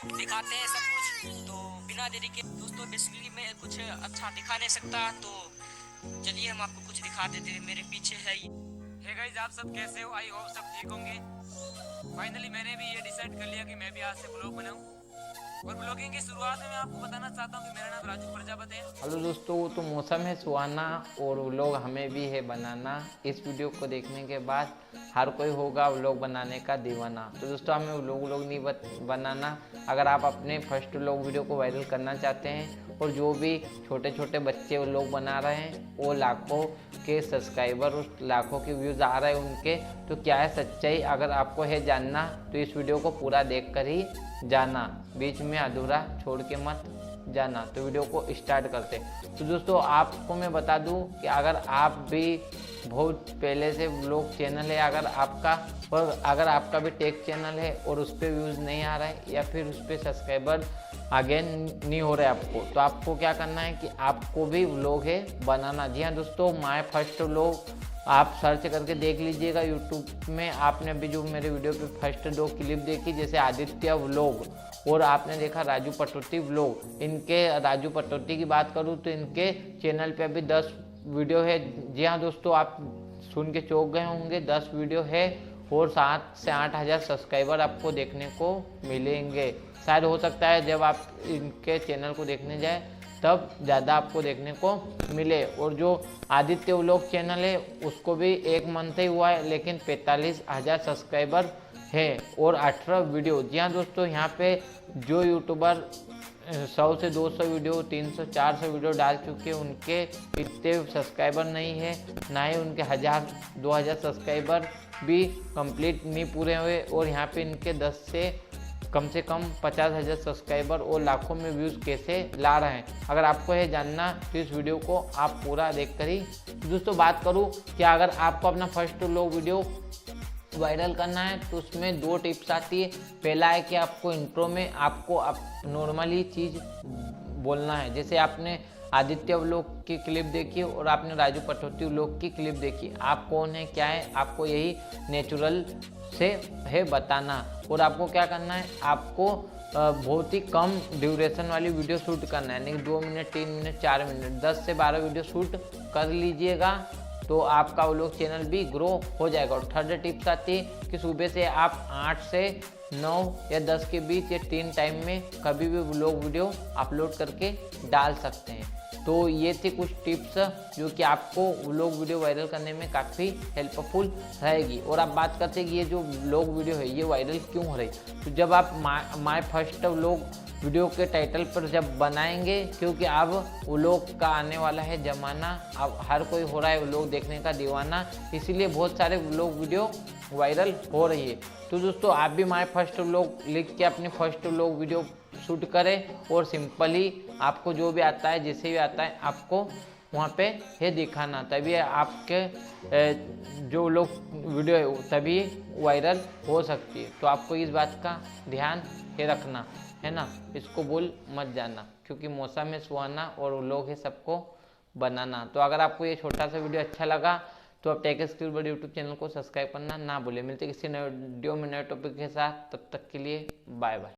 दिखाते हैं सब कुछ। तो बिना देरी के दोस्तों, बेसिकली मैं कुछ अच्छा दिखा नहीं सकता, तो चलिए हम आपको कुछ दिखा देते हैं। मेरे पीछे है ये। हे गाइस, आप सब कैसे हो? आई होप सब ठीक होंगे। फाइनली मैंने भी ये डिसाइड कर लिया कि मैं भी आज से ब्लॉग बनाऊं। और ब्लॉगिंग की शुरुआत में मैं आपको बताना चाहता हूं कि मेरा नाम राजू प्रजापति है। हेलो दोस्तों, तो मौसम है सुहाना और व्लॉग हमें भी है बनाना। इस वीडियो को देखने के बाद हर कोई होगा व्लॉग बनाने का दीवाना। तो दोस्तों, हमें व्लॉग नहीं बनाना। अगर आप अपने फर्स्ट व्लॉग वीडियो को वायरल करना चाहते हैं और जो भी छोटे छोटे बच्चे व्लॉग बना रहे हैं वो लाखों के सब्सक्राइबर और लाखों के व्यूज़ आ रहे हैं उनके, तो क्या है सच्चाई अगर आपको है जानना तो इस वीडियो को पूरा देख कर ही जाना, बीच में अधूरा छोड़ के मत जाना। तो वीडियो को स्टार्ट करते हैं। तो दोस्तों, आपको मैं बता दूं कि अगर आप भी बहुत पहले से व्लॉग चैनल है अगर आपका, और अगर आपका भी टेक चैनल है और उस पर व्यूज़ नहीं आ रहा है या फिर उस पर सब्सक्राइबर आगे नहीं हो रहे आपको, तो आपको क्या करना है कि आपको भी व्लॉग है बनाना। जी हाँ दोस्तों, माय फर्स्ट व्लॉग आप सर्च करके देख लीजिएगा यूट्यूब में। आपने अभी जो मेरे वीडियो पे फर्स्ट 2 क्लिप देखी, जैसे आदित्य व्लॉग और आपने देखा राजू पटौती व्लॉग। इनके राजू पटौती की बात करूँ तो इनके चैनल पे अभी 10 वीडियो है। जी हाँ दोस्तों, आप सुन के चौंक गए होंगे, 10 वीडियो है और 7 से 8 हज़ार सब्सक्राइबर आपको देखने को मिलेंगे। शायद हो सकता है जब आप इनके चैनल को देखने जाए तब ज़्यादा आपको देखने को मिले। और जो आदित्य व्लॉग चैनल है उसको भी 1 मंथ ही हुआ है, लेकिन 45,000 सब्सक्राइबर है और 18 वीडियो। जी हाँ दोस्तों, यहाँ पे जो यूट्यूबर 100 से 200 वीडियो, 300 400 वीडियो डाल चुके हैं उनके इतने सब्सक्राइबर नहीं है, ना ही उनके 1000-2000 सब्सक्राइबर भी कंप्लीट नहीं पूरे हुए। और यहाँ पे इनके 10 से कम 50,000 सब्सक्राइबर और लाखों में व्यूज़ कैसे ला रहे हैं। अगर आपको ये जानना तो इस वीडियो को आप पूरा देख कर ही। दोस्तों, बात करूँ कि अगर आपको अपना फर्स्ट व्लॉग वीडियो वायरल करना है तो उसमें 2 टिप्स आती है। पहला है कि आपको इंट्रो में आपको नॉर्मली चीज़ बोलना है। जैसे आपने आदित्य व्लॉग की क्लिप देखी और आपने राजू पटौती व्लॉग की क्लिप देखी, आप कौन है क्या है आपको यही नेचुरल से है बताना। और आपको क्या करना है, आपको बहुत ही कम ड्यूरेशन वाली वीडियो शूट करना है, यानी 2 मिनट 3 मिनट 4 मिनट 10 से 12 वीडियो शूट कर लीजिएगा तो आपका व्लॉग चैनल भी ग्रो हो जाएगा। और थर्ड टिप्स आती है कि सुबह से आप 8 से 9 या 10 के बीच या 3 टाइम में कभी भी व्लॉग वीडियो अपलोड करके डाल सकते हैं। तो ये थी कुछ टिप्स जो कि आपको व्लॉग वीडियो वायरल करने में काफ़ी हेल्पफुल रहेगी। और आप बात करते हैं कि ये जो व्लॉग वीडियो है ये वायरल क्यों हो रही, तो जब आप माय फर्स्ट व्लॉग वीडियो के टाइटल पर जब बनाएंगे, क्योंकि अब व्लॉग का आने वाला है ज़माना, अब हर कोई हो रहा है व्लॉग देखने का दीवाना, इसीलिए बहुत सारे व्लॉग वीडियो वायरल हो रही है। तो दोस्तों, आप भी माय फर्स्ट व्लॉग लिख के अपनी फर्स्ट व्लॉग वीडियो शूट करें और सिंपली आपको जो भी आता है, जैसे भी आता है आपको वहाँ पे ये दिखाना, तभी आपके जो लोग वीडियो है तभी वायरल हो सकती है। तो आपको इस बात का ध्यान ये रखना है ना, इसको भूल मत जाना, क्योंकि मौसम में सुहाना और लोग है सबको बनाना। तो अगर आपको ये छोटा सा वीडियो अच्छा लगा तो आप tech skill world YouTube channel को सब्सक्राइब करना ना भूलें। मिलते किसी नए वीडियो में नए टॉपिक के साथ, तब तक के लिए बाय बाय।